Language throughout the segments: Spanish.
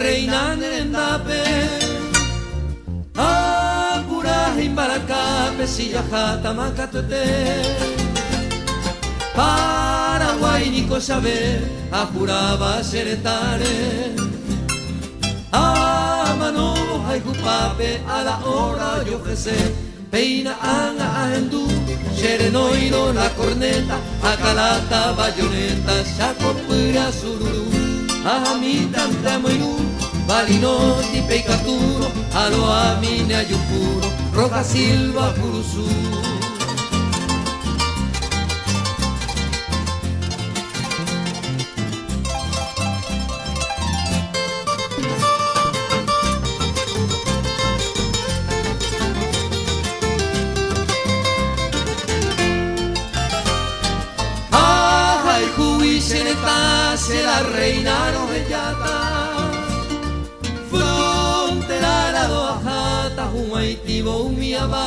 reina nendape apura imbaracape sillajata macatuete Paraguay Nico Xavier ajuraba seretare a manobo haicupape a la hora yo ofrecer peina anga ahendú xerenoiro la corneta acalata bayoneta xacopura sururu a mi tanta moirú balinoti peicaturo alo a mine ayupuro roja silva curuzú se la reina novellata frontera la doajata un haitivo un miaba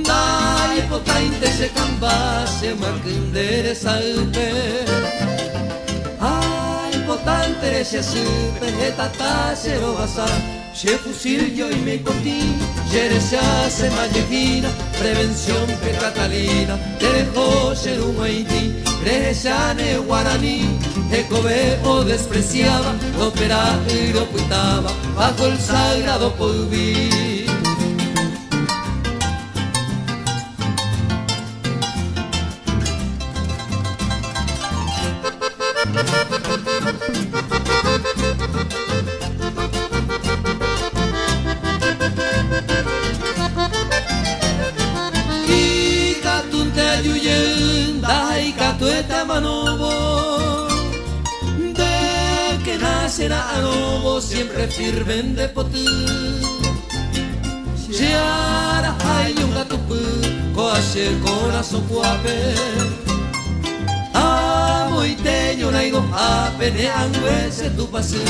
dai potente se cambase marquindere salpe ay potente se supe etata se lo basa se fusil yo y me cotí Yeresia se mallejina prevención pe Catalina te dejó ser un haití Grejane guaraní, Ecobe o despreciaba, ópera y lo cuitaba bajo el sagrado polví. Y catunte ayuyen, dai catueta manobo, de que nacerá a novo siempre firmen de potú. Lleara hay un gato pu, coache corazón guape. Amo y teño na ido a peneanguese tu pasé.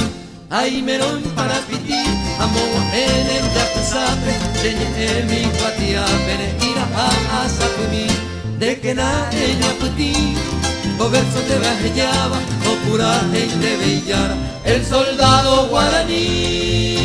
Ay merón para piti, amo en el yakuzape, llene mi cuatia pene ira a asapumi, de que na ella puti, o verso te vejellaba, o pura e te bellara, el soldado guaraní.